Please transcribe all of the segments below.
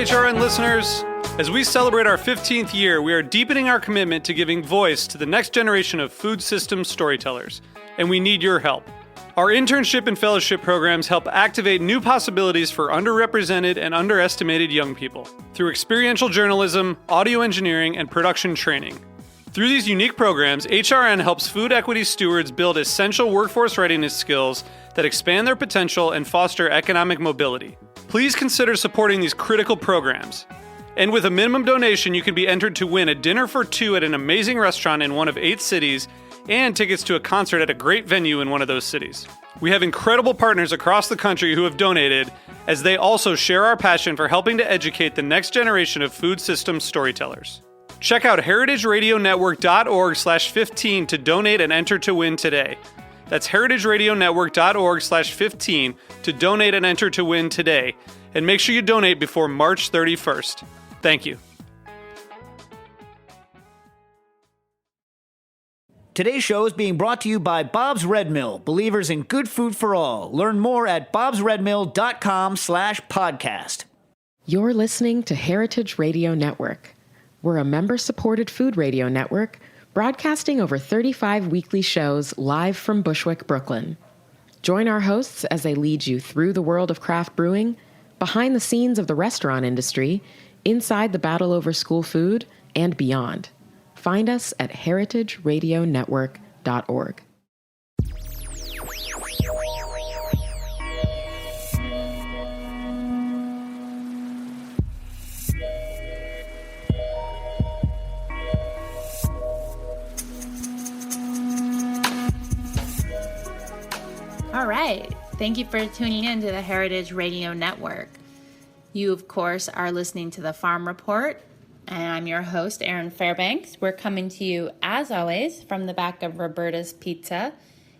HRN listeners. As we celebrate our 15th year, we are deepening our commitment to giving voice to the next generation of food systems storytellers, and we need your help. Our internship and fellowship programs help activate new possibilities for underrepresented and underestimated young people through experiential journalism, audio engineering, and production training. Through these unique programs, HRN helps food equity stewards build essential workforce readiness skills that expand their potential and foster economic mobility. Please consider supporting these critical programs. And with a minimum donation, you can be entered to win a dinner for two at an amazing restaurant in one of 8 cities and tickets to a concert at a great venue in one of those cities. We have incredible partners across the country who have donated, as they also share our passion for helping to educate the next generation of food systems storytellers. Check out heritageradionetwork.org/15 to donate and enter to win today. That's heritageradionetwork.org/15 to donate and enter to win today. And make sure you donate before March 31st. Thank you. Today's show is being brought to you by Bob's Red Mill, believers in good food for all. Learn more at bobsredmill.com/podcast. You're listening to Heritage Radio Network. We're a member-supported food radio network broadcasting over 35 weekly shows live from Bushwick, Brooklyn. Join our hosts as they lead you through the world of craft brewing, behind the scenes of the restaurant industry, inside the battle over school food, and beyond. Find us at heritageradionetwork.org. All right. Thank you for tuning in to the Heritage Radio Network. You, of course, are listening to the Farm Report, and I'm your host, Erin Fairbanks. We're coming to you, as always, from the back of Roberta's Pizza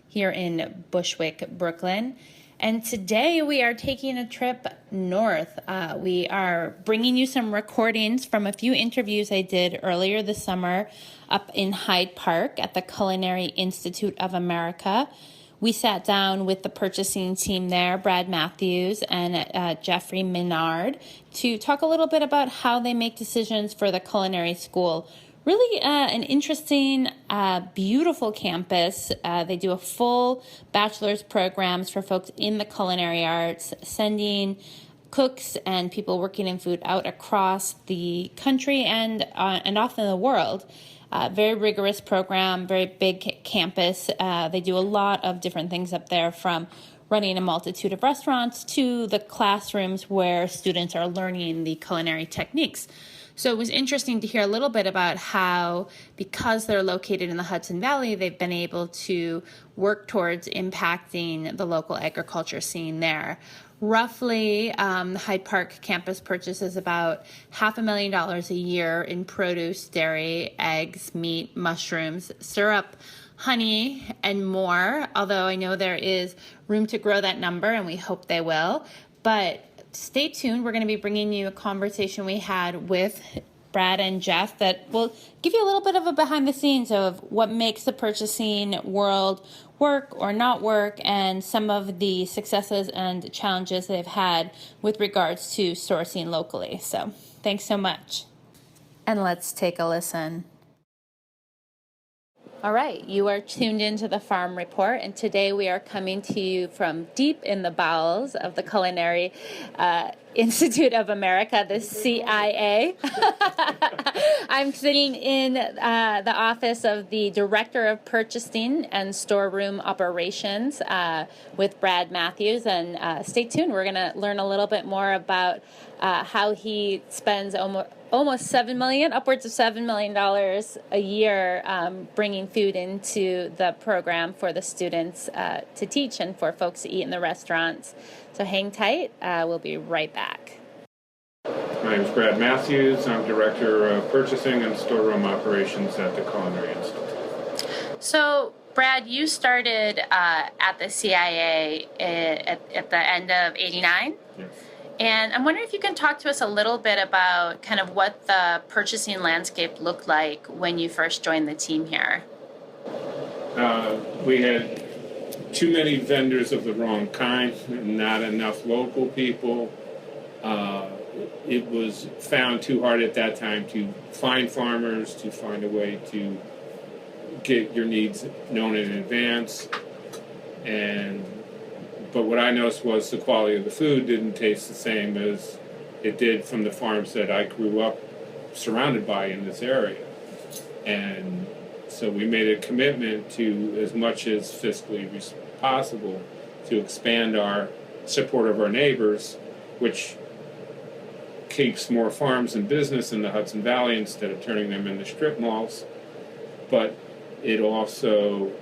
here in Bushwick, Brooklyn. And today we are taking a trip north. We are bringing you some recordings from a few interviews I did earlier this summer up in Hyde Park at the Culinary Institute of America. We sat down with the purchasing team there, Brad Matthews and Jeffrey Minard, to talk a little bit about how they make decisions for the culinary school. Really an interesting, beautiful campus. They do a full bachelor's programs for folks in the culinary arts, sending cooks and people working in food out across the country and often the world. Very rigorous program, very big campus. They do a lot of different things up there, from running a multitude of restaurants to the classrooms where students are learning the culinary techniques. So it was interesting to hear a little bit about how, because they're located in the Hudson Valley, they've been able to work towards impacting the local agriculture scene there. Roughly, the Hyde Park campus purchases about $500,000 a year in produce, dairy, eggs, meat, mushrooms, syrup, honey, and more, although I know there is room to grow that number, and we hope they will. But stay tuned. We're going to be bringing you a conversation we had with Brad and Jeff that will give you a little bit of a behind the scenes of what makes the purchasing world work or not work, and some of the successes and challenges they've had with regards to sourcing locally. So thanks so much. And let's take a listen. All right, you are tuned into the Farm Report, and today we are coming to you from deep in the bowels of the Culinary Institute of America, the CIA. I'm sitting in the office of the Director of Purchasing and Storeroom Operations with Brad Matthews, and stay tuned. We're going to learn a little bit more about how he spends almost $7 million, upwards of $7 million a year, bringing food into the program for the students to teach and for folks to eat in the restaurants. So hang tight. We'll be right back. My name is Brad Matthews. I'm Director of Purchasing and Storeroom Operations at the Culinary Institute. So, Brad, you started at the CIA at the end of '89? Yes. And I'm wondering if you can talk to us a little bit about kind of what the purchasing landscape looked like when you first joined the team here. We had too many vendors of the wrong kind, not enough local people, It was found too hard at that time to find farmers, to find a way to get your needs known in advance. But what I noticed was the quality of the food didn't taste the same as it did from the farms that I grew up surrounded by in this area. And so we made a commitment to, as much as fiscally possible, to expand our support of our neighbors, which keeps more farms in business in the Hudson Valley instead of turning them into strip malls. But it also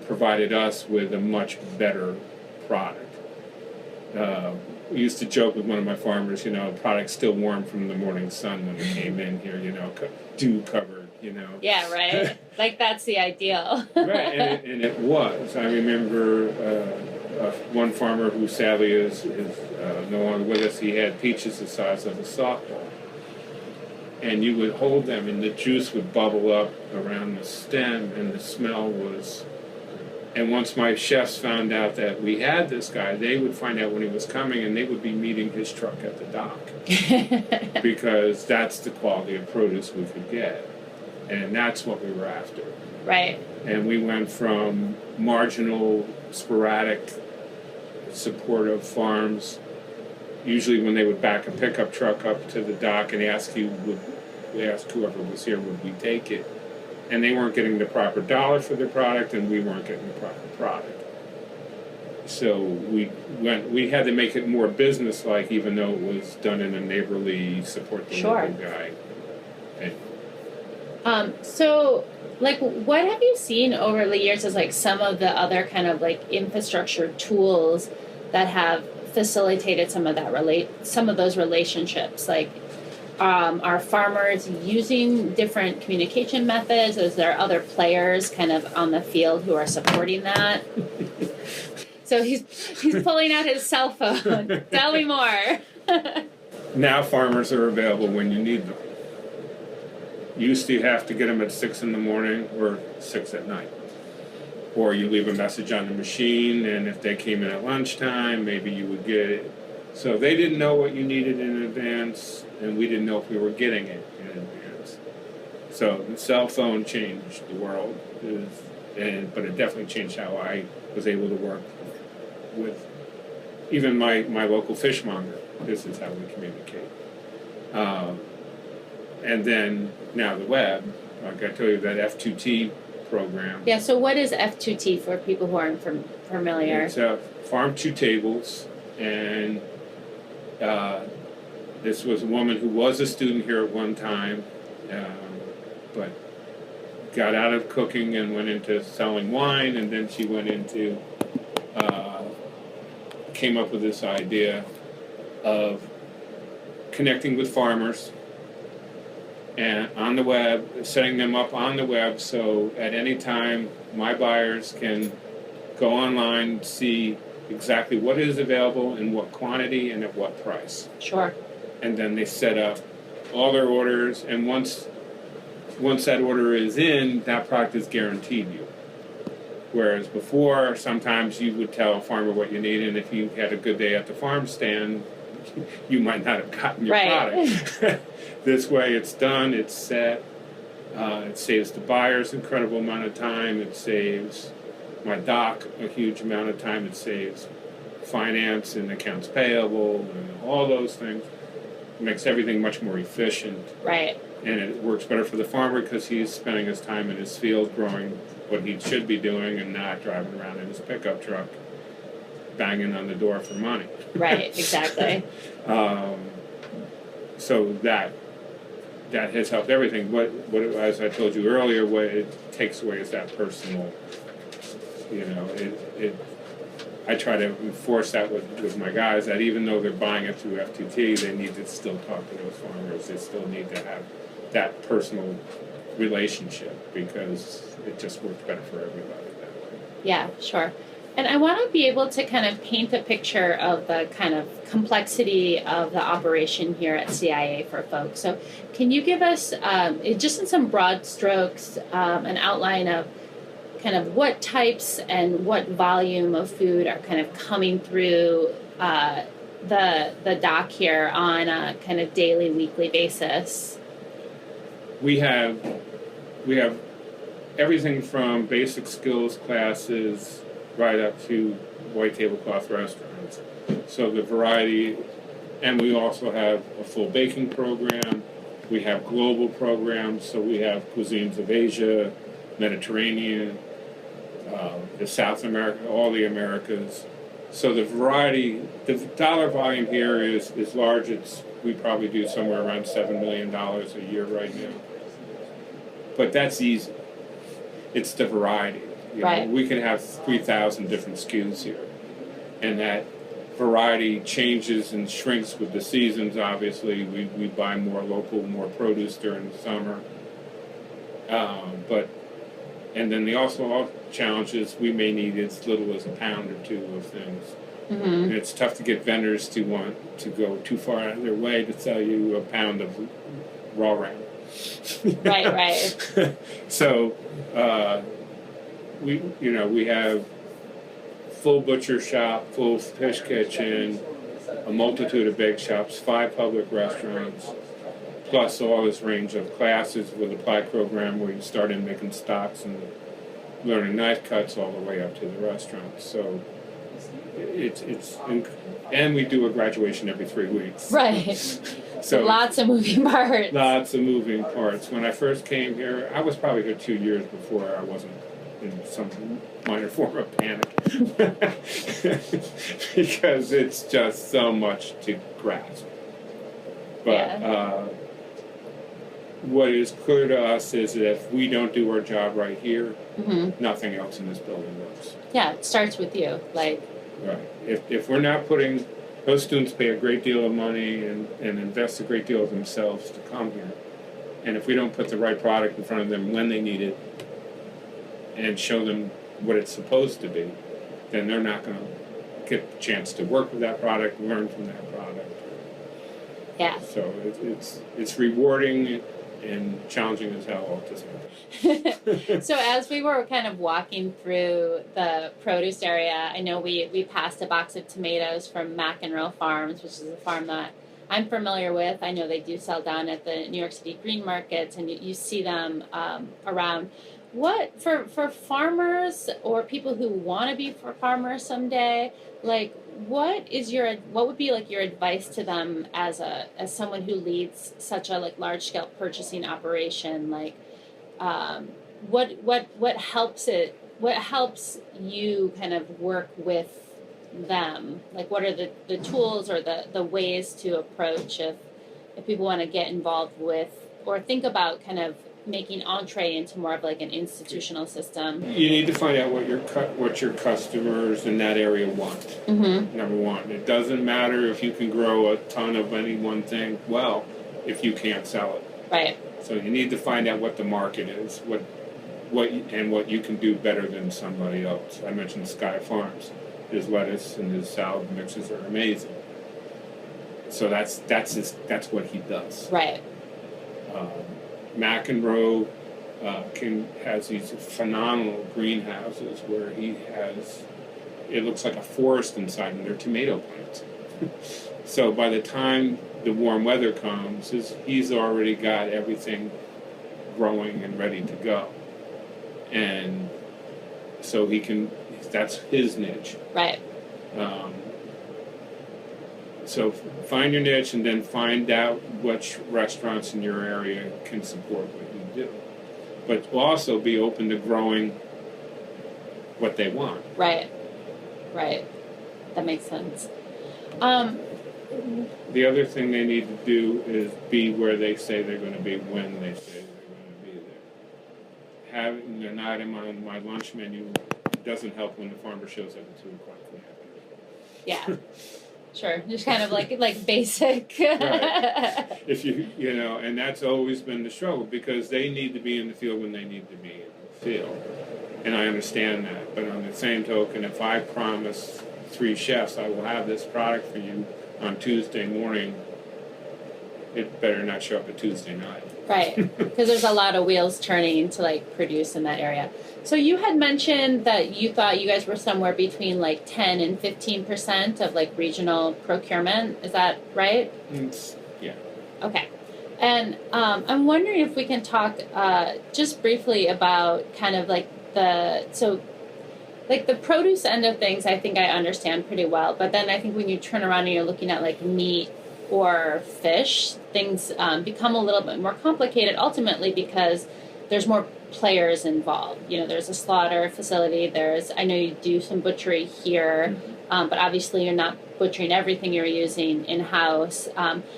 provided us with a much better product. We used to joke with one of my farmers, product's still warm from the morning sun when it came in here, dew covered, Yeah, right. Like that's the ideal. Right, and it was. I remember one farmer who sadly is no longer with us. He had peaches the size of a softball, and you would hold them, and the juice would bubble up around the stem, and the smell was. And once my chefs found out that we had this guy, they would find out when he was coming, and they would be meeting his truck at the dock because that's the quality of produce we could get, and that's what we were after. Right. And we went from marginal, sporadic support of farms, usually when they would back a pickup truck up to the dock and ask whoever was here, would we take it? And they weren't getting the proper dollar for their product, and we weren't getting the proper product. So we had to make it more business-like, even though it was done in a neighborly, support the local guy. So, like, what have you seen over the years as, like, some of the other kind of, like, infrastructure tools that have facilitated some of those relationships? Like, are farmers using different communication methods? Is there other players kind of on the field who are supporting that? So he's pulling out his cell phone. Tell me more. Now farmers are available when you need them. Used to have to get them at 6 in the morning or 6 at night. Or you leave a message on the machine, and if they came in at lunchtime, maybe you would get it. So they didn't know what you needed in advance, and we didn't know if we were getting it in advance. So the cell phone changed the world, but it definitely changed how I was able to work with even my local fishmonger. This is how we communicate. And then now the web, like I told you, that F2T program. Yeah, so what is F2T for people who aren't familiar? It's Farm to Tables, and this was a woman who was a student here at one time, but got out of cooking and went into selling wine, and then she went into, came up with this idea of connecting with farmers and on the web, setting them up on the web so at any time my buyers can go online, see exactly what is available in what quantity and at what price. Sure. And then they set up all their orders, and once that order is in, that product is guaranteed you. Whereas before, sometimes you would tell a farmer what you need, and if you had a good day at the farm stand, you might not have gotten your product. This way it's done, it's set, it saves the buyers an incredible amount of time, it saves my doc a huge amount of time, it saves finance and accounts payable and all those things. It makes everything much more efficient. Right. And it works better for the farmer because he's spending his time in his field growing what he should be doing and not driving around in his pickup truck banging on the door for money. Right, exactly. So that has helped everything. What as I told you earlier, what it takes away is that personal. I try to enforce that with my guys, that even though they're buying it through F2T, they need to still talk to those farmers. They still need to have that personal relationship because it just works better for everybody that way. Yeah, sure. And I want to be able to kind of paint a picture of the kind of complexity of the operation here at CIA for folks. So can you give us, just in some broad strokes, an outline of kind of what types and what volume of food are kind of coming through the dock here on a kind of daily, weekly basis? We have everything from basic skills classes right up to white tablecloth restaurants. So the variety, and we also have a full baking program. We have global programs, so we have cuisines of Asia, Mediterranean, the South America, all the Americas. So the variety, the dollar volume here is large. We probably do somewhere around $7 million a year right now. But that's easy. It's the variety. You know, Right. we can have 3,000 different SKUs here. And that variety changes and shrinks with the seasons, obviously. We buy more local, more produce during the summer. And then the also challenges, we may need as little as a pound or two of things. Mm-hmm. And it's tough to get vendors to want to go too far out of their way to sell you a pound of raw ram. Right. So we have full butcher shop, full fish kitchen, a multitude of bake shops, 5 public restaurants, plus all this range of classes with applied program where you start in making stocks and learning knife cuts all the way up to the restaurants. So and we do a graduation every 3 weeks. Right. So Lots of moving parts. lots of moving parts. When I first came here, I was probably here 2 years before I wasn't in some minor form of panic. Because it's just so much to grasp. But what is clear to us is that if we don't do our job right here, nothing else in this building works. Yeah, it starts with you. Like, Right. If we're not putting, those students pay a great deal of money and invest a great deal of themselves to come here. And if we don't put the right product in front of them when they need it and show them what it's supposed to be, then they're not going to get the chance to work with that product, learn from that product. yeah. So it's rewarding and challenging as hell all at the same time. So as we were kind of walking through the produce area, I know we passed a box of tomatoes from McEnroe Farms, which is a farm that I'm familiar with. I know they do sell down at the New York City green markets, and you see them around. What for farmers or people who want to be farmers someday? Like, what would be like your advice to them as someone who leads such a like large scale purchasing operation? Like, what helps you kind of work with them? Like, what are the tools or the ways to approach if people want to get involved with or think about kind of making entree into more of like an institutional system? You need to find out what your customers in that area want. Mm-hmm. Number one, it doesn't matter if you can grow a ton of any one thing well if you can't sell it. Right. So you need to find out what the market is, what you can do better than somebody else. I mentioned Sky Farms. His lettuce and his salad mixes are amazing. So that's what he does. Right. McEnroe has these phenomenal greenhouses where it looks like a forest inside, and they're tomato plants. So by the time the warm weather comes, he's already got everything growing and ready to go. And so that's his niche. Right. So find your niche and then find out which restaurants in your area can support what you do. But also be open to growing what they want. Right. That makes sense. The other thing they need to do is be where they say they're going to be when they say they're going to be there. Having an item on my lunch menu doesn't help when the farmer shows up at 2 o'clock in the afternoon. Yeah. Sure. Just kind of like basic. Right. If and that's always been the struggle because they need to be in the field when they need to be in the field. And I understand that. But on the same token, if I promise 3 chefs I will have this product for you on Tuesday morning, it better not show up a Tuesday night. Right, because there's a lot of wheels turning to like produce in that area. So you had mentioned that you thought you guys were somewhere between like 10 and 15% of like regional procurement. Is that right? Yeah. Okay. And I'm wondering if we can talk just briefly about kind of like the produce end of things. I think I understand pretty well, but then I think when you turn around and you're looking at like meat or fish, things become a little bit more complicated ultimately because there's more players involved. You know, there's a slaughter facility. I know you do some butchery here, but obviously you're not butchering everything you're using in-house.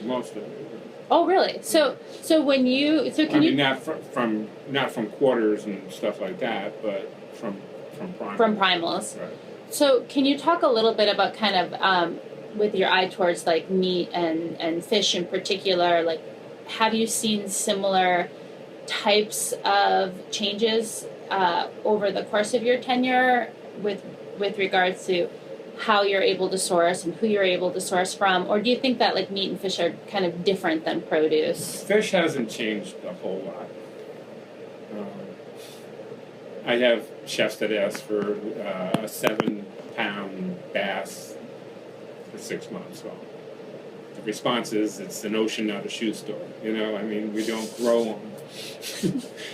Most of it. Oh, really? So when you can you not from quarters and stuff like that, but from primals. From primals. Right. So can you talk a little bit about kind of with your eye towards like meat and fish in particular, like have you seen similar types of changes over the course of your tenure with regards to how you're able to source and who you're able to source from, or do you think that like meat and fish are kind of different than produce? Fish hasn't changed a whole lot. I have chefs that ask for a 7-pound bass for 6 months. Well, the response is it's an ocean, not a shoe store. You know, I mean, we don't grow them.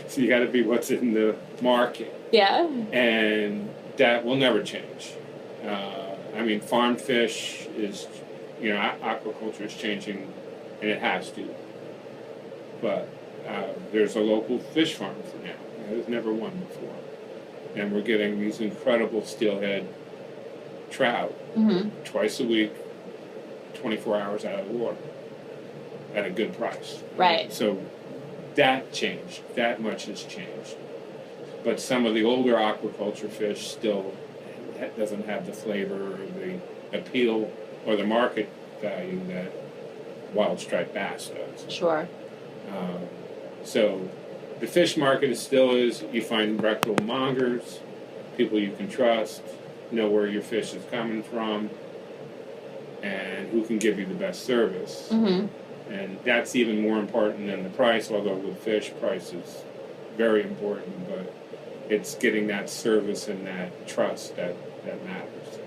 So you got to be what's in the market. Yeah. And that will never change. I mean, farm fish is, you know, aquaculture is changing, and it has to. But there's a local fish farm now. There's never one before. And we're getting these incredible steelhead trout twice a week, 24 hours out of the water at a good price. Right. So that changed. That much has changed. But some of the older aquaculture fish still doesn't have the flavor or the appeal or the market value that wild striped bass does. Sure. So the fish market is you find reputable mongers, people you can trust, know where your fish is coming from, and who can give you the best service. And that's even more important than the price, although with fish, price is very important, but it's getting that service and that trust that matters.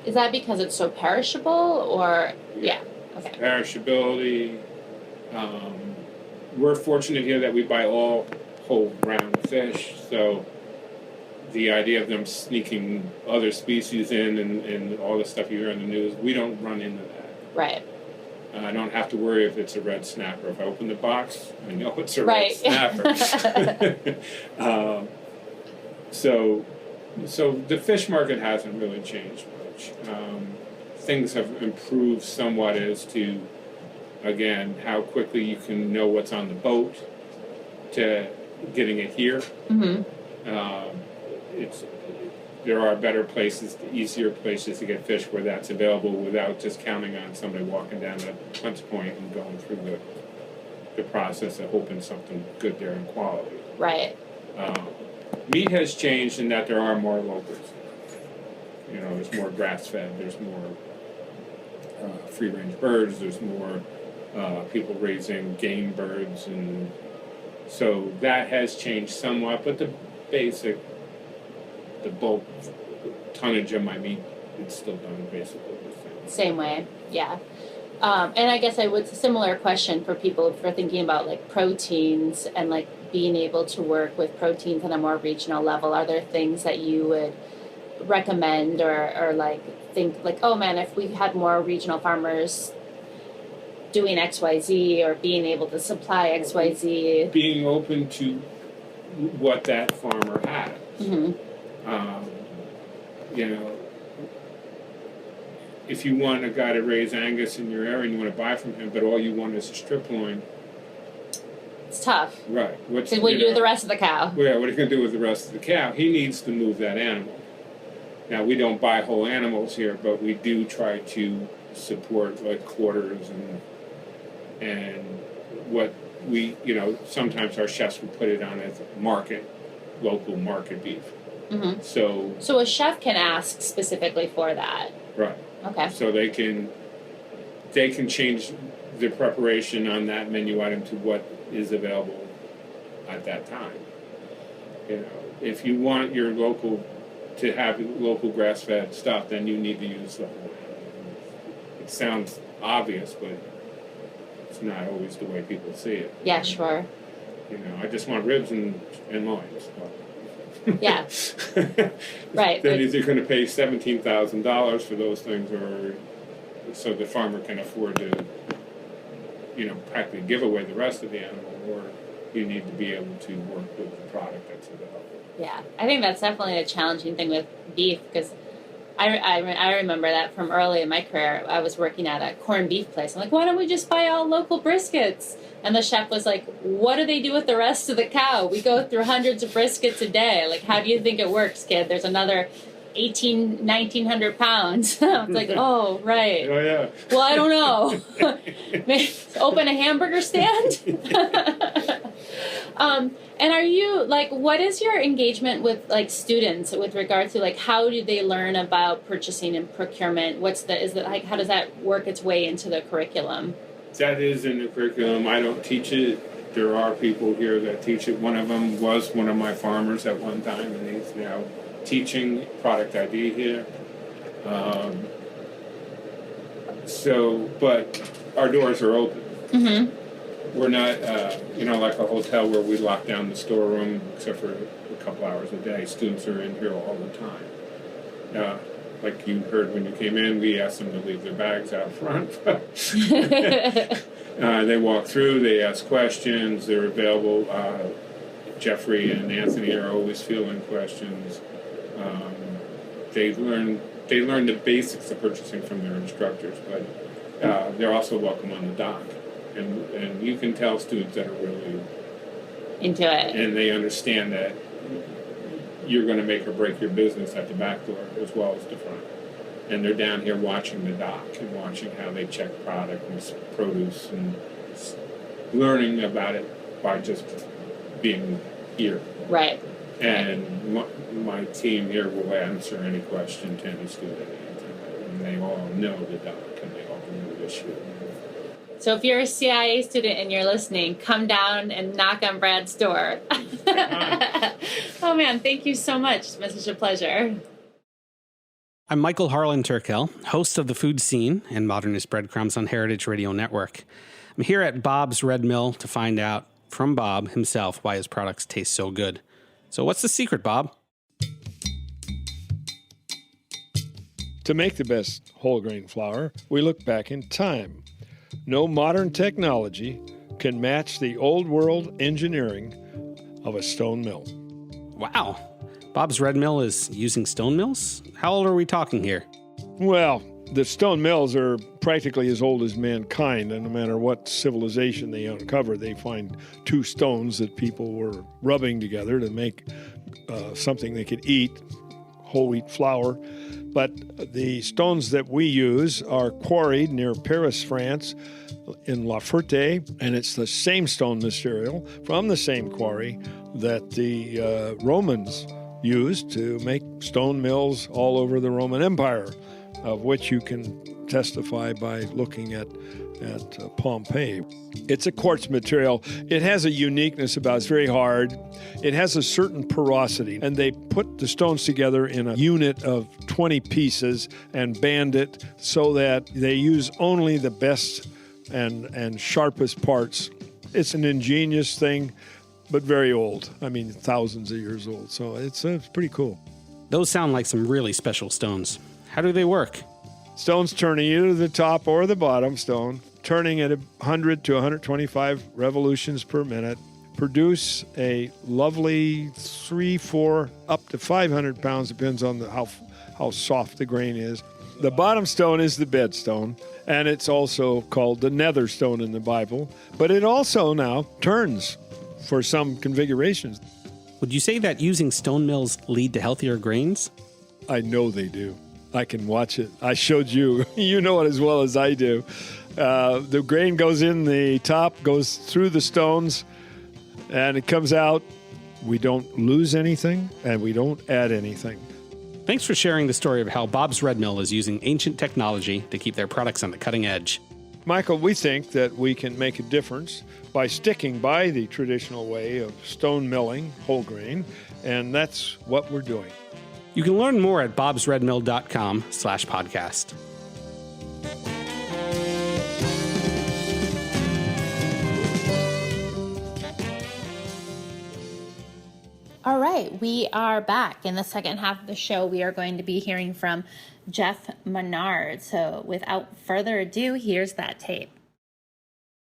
Is that because it's so perishable, or yeah? Okay. Perishability. We're fortunate here that we buy all whole round fish, so the idea of them sneaking other species in and all the stuff you hear in the news, we don't run into that. Right. I don't have to worry if it's a red snapper. If I open the box, I know it's a right. red snapper. So the fish market hasn't really changed much. Things have improved somewhat as to, again, how quickly you can know what's on the boat to getting it here. There are better places, easier places to get fish where that's available without just counting on somebody walking down the punch point and going through the process of hoping something good there in quality. Right. Meat has changed in that there are more locals. You know, there's more grass-fed, there's more free-range birds, there's more people raising game birds, and so that has changed somewhat, but the bulk tonnage of my meat, it's still done basically the same way. Yeah. And I guess it's a similar question for people if they're thinking about like proteins and like being able to work with proteins on a more regional level. Are there things that you would recommend or like think like, oh man, if we had more regional farmers doing XYZ or being able to supply XYZ? Being open to what that farmer has. You know, if you want a guy to raise Angus in your area and you want to buy from him, but all you want is a strip loin. It's tough. Right. What do you do with the rest of the cow? Yeah, what are you going to do with the rest of the cow? He needs to move that animal. Now, we don't buy whole animals here, but we do try to support like quarters and what we, you know, sometimes our chefs will put it on as local market beef. So a chef can ask specifically for that. Right. Okay. So they can change the preparation on that menu item to what is available at that time. You know, if you want your local to have local grass-fed stuff, then you need to use the whole. It sounds obvious, but it's not always the way people see it. Yeah, sure. You know, I just want ribs and loins. Yeah. Right. Then either going to pay $17,000 for those things, or so the farmer can afford to, you know, practically give away the rest of the animal, or you need to be able to work with the product that's available. Yeah, I think that's definitely a challenging thing with beef, because I remember that from early in my career. I was working at a corned beef place. I'm like, why don't we just buy all local briskets? And the chef was like, what do they do with the rest of the cow? We go through hundreds of briskets a day. Like, how do you think it works, kid? There's another 1,900 pounds. I was like, oh, right. Oh, yeah. Well, I don't know. Open a hamburger stand? And are you, like, what is your engagement with, like, students with regard to, like, how do they learn about purchasing and procurement? Like, how does that work its way into the curriculum? That is in the curriculum. I don't teach it. There are people here that teach it. One of them was one of my farmers at one time, and he's now teaching product ID here. But our doors are open. Mm-hmm. We're not, like a hotel where we lock down the storeroom except for a couple hours a day. Students are in here all the time. Like you heard when you came in, we asked them to leave their bags out front. They walk through, they ask questions, they're available. Jeffrey and Anthony are always fielding questions. They learn the basics of purchasing from their instructors, but they're also welcome on the dock. And you can tell students that are really into it, and they understand that you're going to make or break your business at the back door as well as the front. And they're down here watching the dock and watching how they check product and produce and learning about it by just being here. Right. And my team here will answer any question to any student. And they all know the dock and they all know the issue. So if you're a CIA student and you're listening, come down and knock on Brad's door. Oh, man, thank you so much. It's been such a pleasure. I'm Michael Harlan Turkel, host of The Food Scene and Modernist Breadcrumbs on Heritage Radio Network. I'm here at Bob's Red Mill to find out from Bob himself why his products taste so good. So what's the secret, Bob? To make the best whole grain flour, we look back in time. No modern technology can match the old world engineering of a stone mill. Wow. Bob's Red Mill is using stone mills? How old are we talking here? Well, the stone mills are practically as old as mankind, and no matter what civilization they uncover, they find two stones that people were rubbing together to make something they could eat, whole wheat flour. But the stones that we use are quarried near Paris, France, in La Ferté, and it's the same stone material from the same quarry that the Romans used to make stone mills all over the Roman Empire, of which you can testify by looking at Pompeii. It's a quartz material. It has a uniqueness about it. It's very hard. It has a certain porosity, and they put the stones together in a unit of 20 pieces and band it so that they use only the best and sharpest parts. It's an ingenious thing, but very old. I mean, thousands of years old. So it's pretty cool. Those sound like some really special stones. How do they work? Stones turning either the top or the bottom stone, turning at 100 to 125 revolutions per minute, produce a lovely 3, 4, up to 500 pounds, depends on how soft the grain is. The bottom stone is the bed stone, and it's also called the nether stone in the Bible, but it also now turns for some configurations. Would you say that using stone mills lead to healthier grains? I know they do. I can watch it. I showed you. You know it as well as I do. The grain goes in the top, goes through the stones, and it comes out. We don't lose anything, and we don't add anything. Thanks for sharing the story of how Bob's Red Mill is using ancient technology to keep their products on the cutting edge. Michael, we think that we can make a difference by sticking by the traditional way of stone milling whole grain, and that's what we're doing. You can learn more at bobsredmill.com/podcast. All right, we are back. In the second half of the show, we are going to be hearing from Jeff Minard. So without further ado, here's that tape.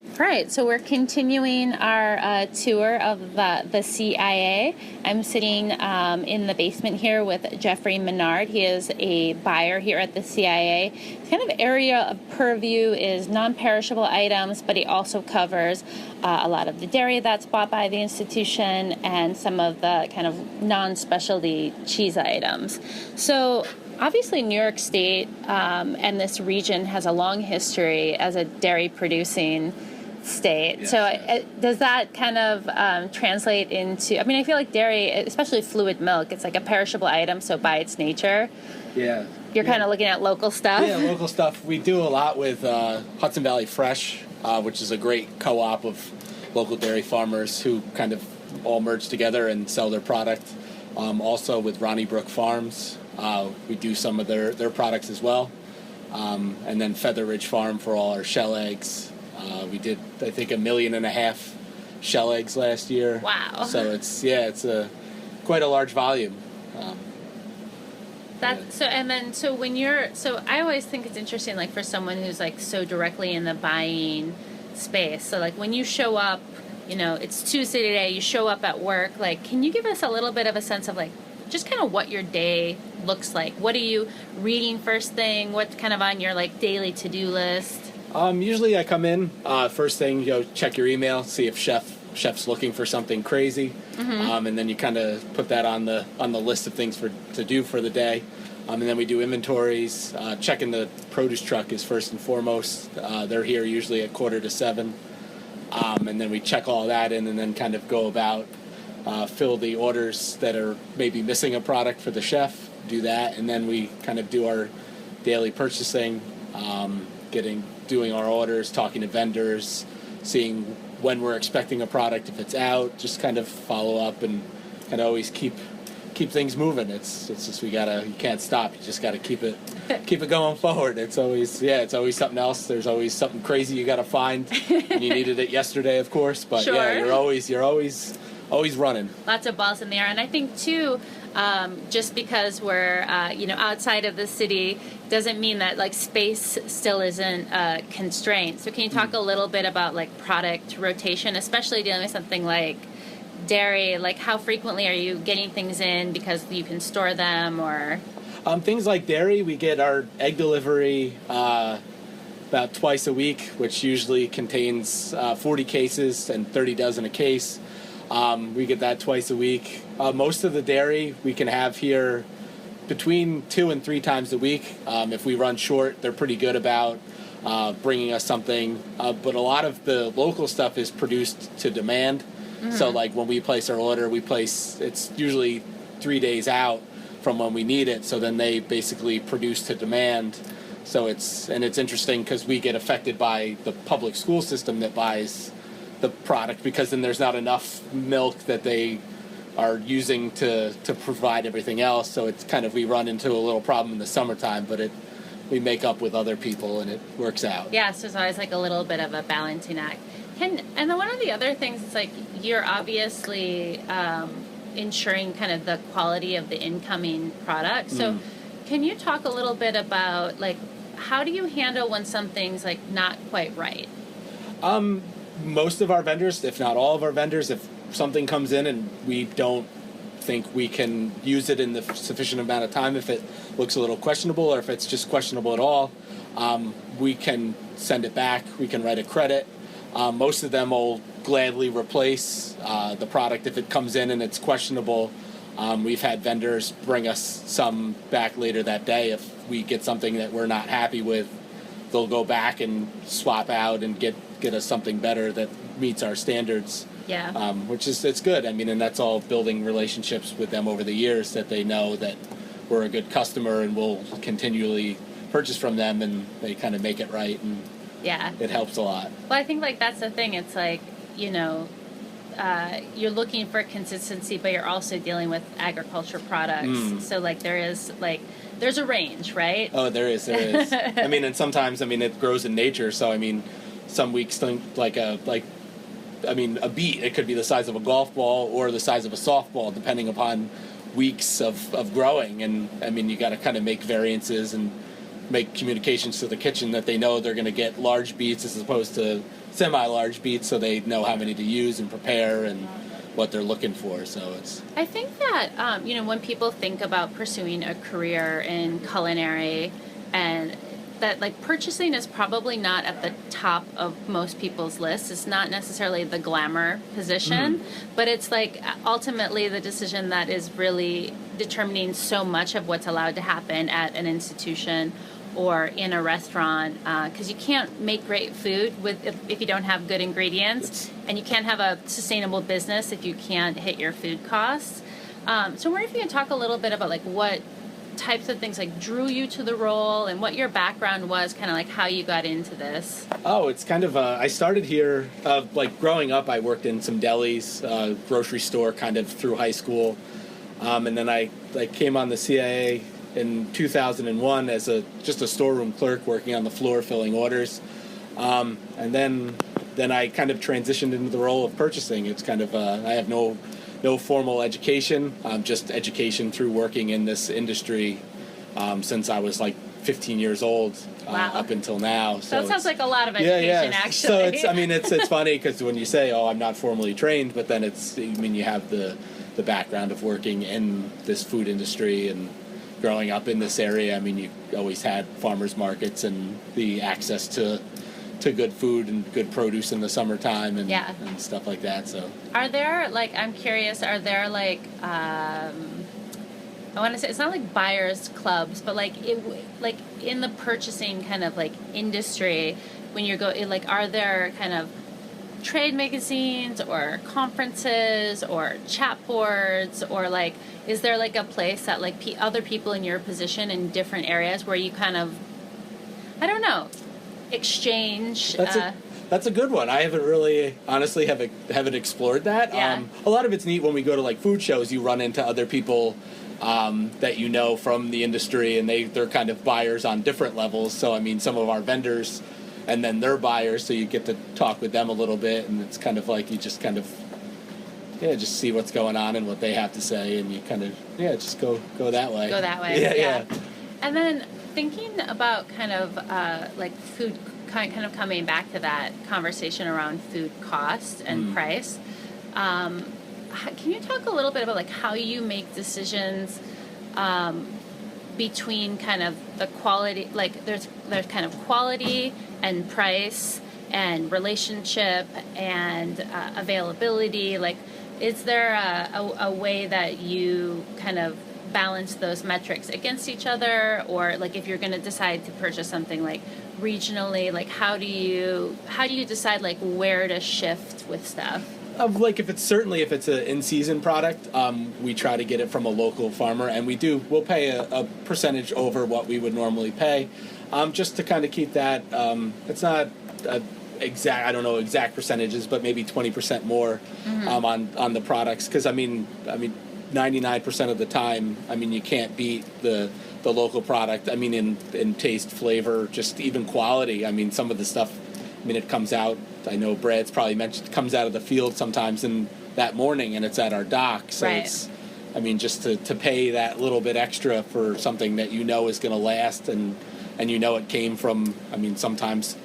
All right, so we're continuing our tour of the CIA. I'm sitting in the basement here with Jeffrey Minard. He is a buyer here at the CIA. His kind of area of purview is non-perishable items, but he also covers a lot of the dairy that's bought by the institution and some of the kind of non-specialty cheese items. So obviously, New York State and this region has a long history as a dairy-producing state. Yes. So does that kind of translate into, I mean, I feel like dairy, especially fluid milk, it's like a perishable item, so by its nature, you're kind of looking at local stuff. Yeah, local stuff. We do a lot with Hudson Valley Fresh, which is a great co-op of local dairy farmers who kind of all merge together and sell their product. Also with Ronnie Brook Farms, we do some of their products as well. And then Feather Ridge Farm for all our shell eggs. We did, I think, 1.5 million shell eggs last year. Wow. So it's quite a large volume. So when I always think it's interesting, like for someone who's like so directly in the buying space. So like when you show up, it's Tuesday today, you show up at work, like, can you give us a little bit of a sense of like, just kind of what your day looks like? What are you reading first thing? What's kind of on your like daily to-do list? Usually I come in, first thing, check your email, see if chef's looking for something crazy. Mm-hmm. And then you kind of put that on the list of things to do for the day. And then we do inventories. Checking the produce truck is first and foremost. They're here usually at 6:45. And then we check all that in and then kind of go about, fill the orders that are maybe missing a product for the chef, do that. And then we kind of do our daily purchasing, doing our orders, talking to vendors, seeing when we're expecting a product, if it's out, just kind of follow up and kind of always keep things moving. It's just you can't stop. You just got to keep it going forward. It's always something else. There's always something crazy you got to find, and you needed it yesterday, of course. But sure. Yeah, you're always running. Lots of balls in the air, and I think too, just because we're outside of the city doesn't mean that like space still isn't a constraint. So can you talk a little bit about like product rotation, especially dealing with something like dairy? Like how frequently are you getting things in because you can store them, or things like dairy? We get our egg delivery about twice a week, which usually contains 40 cases and 30 dozen a case. We get that twice a week. Most of the dairy we can have here between 2 and 3 times a week. If we run short, they're pretty good about bringing us something. But a lot of the local stuff is produced to demand. Mm-hmm. So like when we place our order, it's usually 3 days out from when we need it. So then they basically produce to demand. So it's interesting because we get affected by the public school system that buys the product, because then there's not enough milk that they are using to provide everything else. So it's kind of, we run into a little problem in the summertime, but we make up with other people and it works out. Yeah, so it's always like a little bit of a balancing act. And then one of the other things is like you're obviously ensuring kind of the quality of the incoming product. So can you talk a little bit about like how do you handle when something's like not quite right? Most of our vendors, if not all of our vendors, if something comes in and we don't think we can use it in the sufficient amount of time, if it looks a little questionable or if it's just questionable at all, we can send it back. We can write a credit. Most of them will gladly replace the product if it comes in and it's questionable. We've had vendors bring us some back later that day. If we get something that we're not happy with, they'll go back and swap out and get us something better that meets our standards. Yeah. Which is, it's good. I mean, and that's all building relationships with them over the years, that they know that we're a good customer and we'll continually purchase from them, and they kind of make it right and Yeah. it helps a lot. Well, I think like that's the thing. It's like, you know, you're looking for consistency, but you're also dealing with agriculture products. So like there's a range, right? Oh, there is. I mean, and sometimes, I mean, it grows in nature. So, I mean, some weeks a beet, it could be the size of a golf ball or the size of a softball, depending upon weeks of growing. And, I mean, you got to kind of make variances and make communications to the kitchen that they know they're going to get large beets as opposed to semi-large beets, so they know how many to use and prepare and what they're looking for. So it's... I think that, you know, when people think about pursuing a career in culinary, and that, like, purchasing is probably not at the top of most people's lists. It's not necessarily the glamour position, but it's, like, ultimately the decision that is really determining so much of what's allowed to happen at an institution or in a restaurant, because you can't make great food if you don't have good ingredients, and you can't have a sustainable business if you can't hit your food costs. So I wonder if you can talk a little bit about like what types of things like drew you to the role and what your background was, kind of like how you got into this. Oh, it's kind of, I started here, like growing up, I worked in some delis, grocery store kind of through high school, and then I came on the CIA in 2001 as just a storeroom clerk working on the floor filling orders, and then I kind of transitioned into the role of purchasing. It's kind of I have no formal education, just education through working in this industry since I was like 15 years old. Wow. Up until now. So that sounds like a lot of education, actually. So it's funny because when you say, oh, I'm not formally trained, but then you have the background of working in this food industry and growing up in this area. I mean, you always had farmers markets and the access to good food and good produce in the summertime and stuff like that. So are there, like, I'm curious, are there like I want to say, it's not like buyers clubs, but like in the purchasing kind of like industry, when you go, like, are there kind of trade magazines or conferences or chat boards, or like, is there like a place that like other people in your position in different areas where you kind of, I don't know, exchange? That's a good one. I haven't really, honestly, haven't explored that. Yeah. A lot of it's neat when we go to like food shows. You run into other people that you know from the industry, and they're kind of buyers on different levels. So I mean, some of our vendors, and then they're buyers, so you get to talk with them a little bit, and it's kind of like you just kind of just see what's going on and what they have to say, and you kind of just go that way. Go that way. Yeah. And then thinking about kind of like food, kind of coming back to that conversation around food cost and price. Can you talk a little bit about like how you make decisions between kind of the quality, like there's kind of quality and price and relationship and availability? Like, is there a way that you kind of balance those metrics against each other, or like if you're going to decide to purchase something like regionally, like how do you decide like where to shift with stuff? Like if it's an in-season product, we try to get it from a local farmer, and we'll pay a percentage over what we would normally pay, just to kind of keep that. It's not exact. I don't know exact percentages, but maybe 20% more on the products, because I mean 99% of the time, I mean, you can't beat the local product. I mean, in taste, flavor, just even quality. I mean, some of the stuff, I mean, it comes out, I know Brad's probably mentioned, it comes out of the field sometimes in that morning, and it's at our dock. So it's, I mean, just to pay that little bit extra for something that you know is going to last, and you know it came from, I mean, sometimes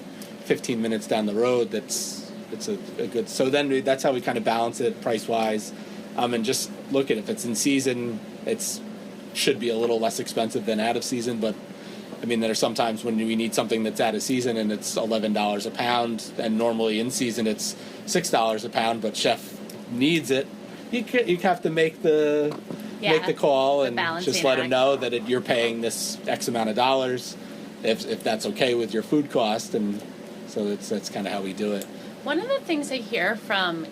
15 minutes down the road, it's a good, so then that's how we kind of balance it price-wise. And just look at if it's in season, should be a little less expensive than out of season. But I mean, there are some times when we need something that's out of season and it's $11 a pound, and normally in season it's $6 a pound. But chef needs it. You have to make the call and just let him know that you're paying this X amount of dollars, if that's okay with your food cost, and so that's kind of how we do it. One of the things I hear from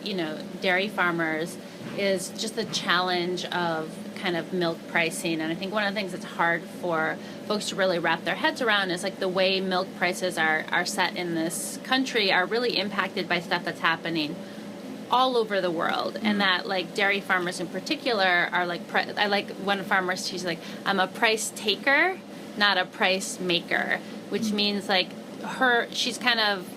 dairy farmers is just the challenge of kind of milk pricing. And I think one of the things that's hard for folks to really wrap their heads around is like the way milk prices are set in this country are really impacted by stuff that's happening all over the world, and that like dairy farmers in particular are like I like one farmer, she's like, I'm a price taker, not a price maker, which means like she's kind of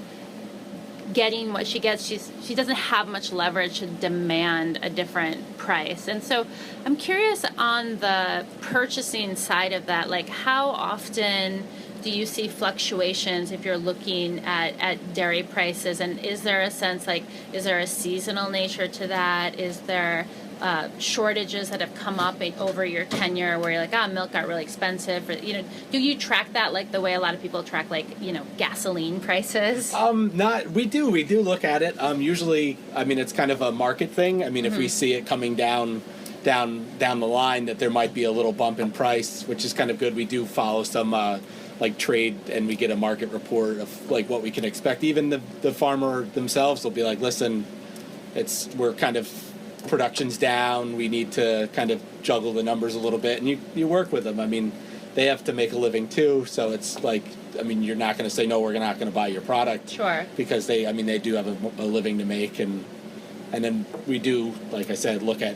getting what she gets. She doesn't have much leverage to demand a different price. And so I'm curious on the purchasing side of that, like how often do you see fluctuations if you're looking at dairy prices? And is there a sense, like, is there a seasonal nature to that? Is there shortages that have come up over your tenure where you're like, milk got really expensive? Or, do you track that like the way a lot of people track, like, gasoline prices? We do look at it. Usually, I mean, it's kind of a market thing. I mean, if we see it coming down the line, that there might be a little bump in price, which is kind of good. We do follow some like trade, and we get a market report of like what we can expect. Even the farmer themselves will be like, listen, we're kind of, production's down, we need to kind of juggle the numbers a little bit, and you work with them. I mean, they have to make a living too, so it's like, I mean, you're not going to say, no, we're not going to buy your product. Sure. Because they do have a living to make, and then we do, like I said, look at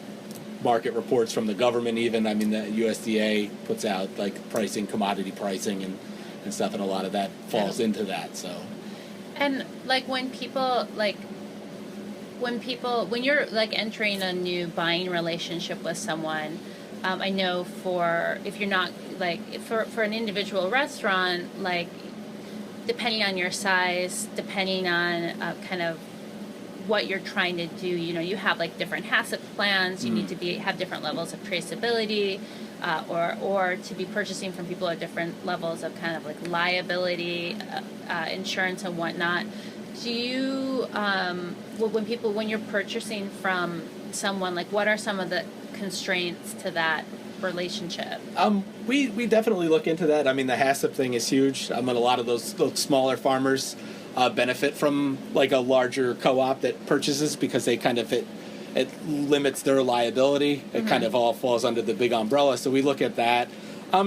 market reports from the government even. I mean, the USDA puts out like pricing, commodity pricing and stuff, and a lot of that falls into that. So, and like when you're like entering a new buying relationship with someone, I know if you're not like for an individual restaurant, like depending on your size, depending on kind of what you're trying to do, you have like different HACCP plans. You need to have different levels of traceability, or to be purchasing from people at different levels of kind of like liability, insurance and whatnot. Do you, when you're purchasing from someone, like what are some of the constraints to that relationship? We definitely look into that. I mean, the HACCP thing is huge. I mean, a lot of those smaller farmers benefit from like a larger co-op that purchases, because they kind of it limits their liability. It kind of all falls under the big umbrella. So we look at that.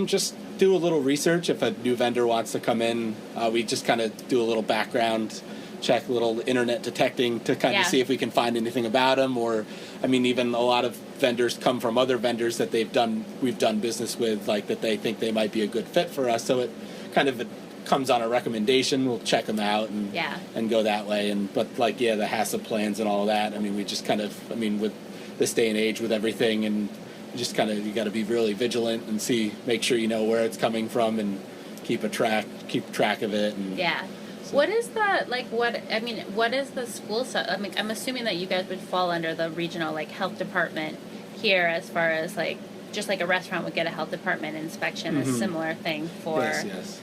Just do a little research. If a new vendor wants to come in, we just kind of do a little background check, a little internet detecting to kind of see if we can find anything about them. Or, I mean, even a lot of vendors come from other vendors that we've done business with, like that they think they might be a good fit for us. So it kind of comes on a recommendation. We'll check them out and go that way. But the HACCP plans and all that, I mean, we just kind of, I mean, with this day and age with everything, and just kind of, you got to be really vigilant and make sure you know where it's coming from and keep track of it. And so. What is the school side? I mean, I'm assuming that you guys would fall under the regional like health department here, as far as like just like a restaurant would get a health department inspection, a similar thing for. Yes.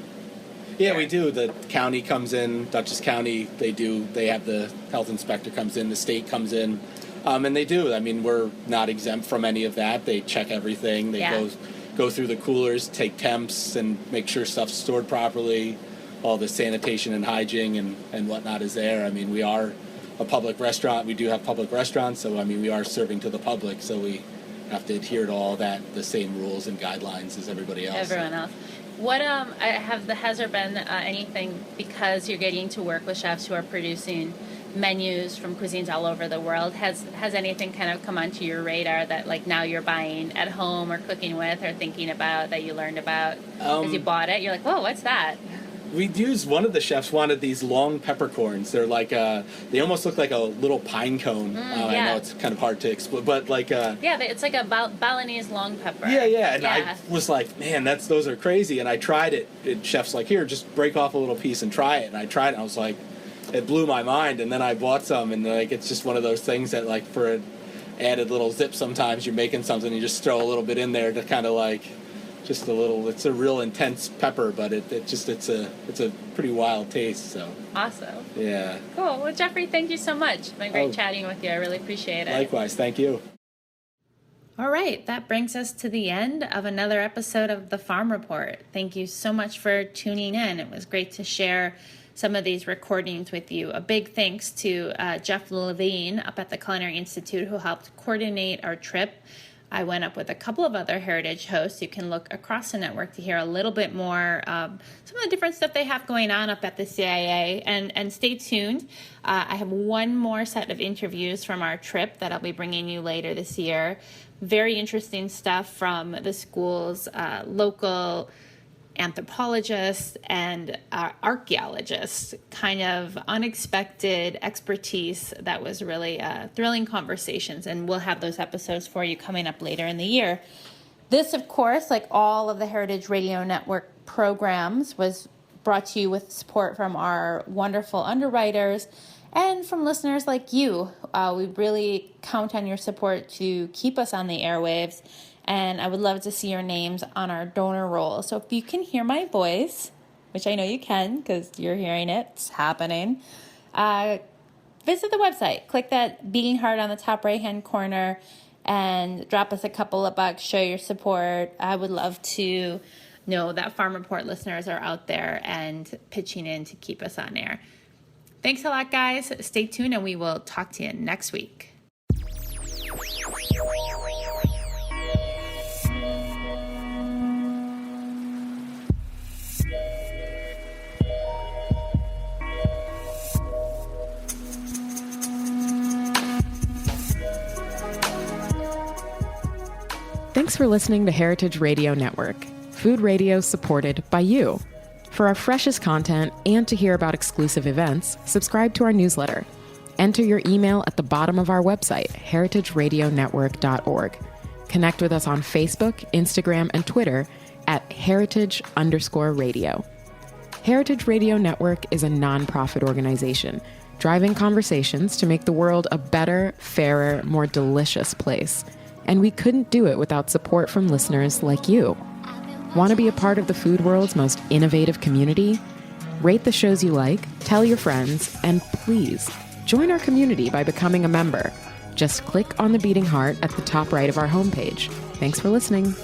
Yeah, we do. The county comes in, Dutchess County. They have the health inspector comes in. The state comes in, and they do. I mean, we're not exempt from any of that. They check everything. They go through the coolers, take temps, and make sure stuff's stored properly. All the sanitation and hygiene and whatnot is there. I mean, we are a public restaurant. We do have public restaurants, so I mean, we are serving to the public, so we have to adhere to all that, the same rules and guidelines as everybody else. Everyone else. What has there been anything, because you're getting to work with chefs who are producing menus from cuisines all over the world, has anything kind of come onto your radar that like now you're buying at home or cooking with or thinking about, that you learned about because you bought it? You're like, whoa, what's that? One of the chefs wanted these long peppercorns. They're like, they almost look like a little pine cone. I know it's kind of hard to explain, but like... it's like a Balinese long pepper. And I was like, man, those are crazy. And I tried it. And chef's like, here, just break off a little piece and try it. And I tried it, and I was like, it blew my mind. And then I bought some, and like, it's just one of those things that like for an added little zip, sometimes you're making something, you just throw a little bit in there to kind of like... just a little. It's a real intense pepper, but it's a pretty wild taste. So awesome. Yeah. Cool. Well, Jeffrey, thank you so much. It's been great chatting with you. I really appreciate it. Likewise. Thank you. All right, that brings us to the end of another episode of the Farm Report. Thank you so much for tuning in. It was great to share some of these recordings with you. A big thanks to Jeff Levine up at the Culinary Institute, who helped coordinate our trip. I went up with a couple of other Heritage hosts. You can look across the network to hear a little bit more some of the different stuff they have going on up at the CIA. And stay tuned. I have one more set of interviews from our trip that I'll be bringing you later this year. Very interesting stuff from the school's local anthropologists and archaeologists, kind of unexpected expertise that was really thrilling conversations, and we'll have those episodes for you coming up later in the year. This, of course, like all of the Heritage Radio Network programs, was brought to you with support from our wonderful underwriters and from listeners like you. We really count on your support to keep us on the airwaves, and I would love to see your names on our donor roll. So if you can hear my voice, which I know you can because you're hearing it, it's happening, visit the website. Click that beating heart on the top right-hand corner and drop us a couple of bucks, show your support. I would love to know that Farm Report listeners are out there and pitching in to keep us on air. Thanks a lot, guys. Stay tuned, and we will talk to you next week. Thanks for listening to Heritage Radio Network, food radio supported by you. For our freshest content and to hear about exclusive events, subscribe to our newsletter. Enter your email at the bottom of our website, heritageradionetwork.org. Connect with us on Facebook, Instagram, and Twitter at heritage_radio. Heritage Radio Network is a nonprofit organization driving conversations to make the world a better, fairer, more delicious place. And we couldn't do it without support from listeners like you. Want to be a part of the food world's most innovative community? Rate the shows you like, tell your friends, and please join our community by becoming a member. Just click on the beating heart at the top right of our homepage. Thanks for listening.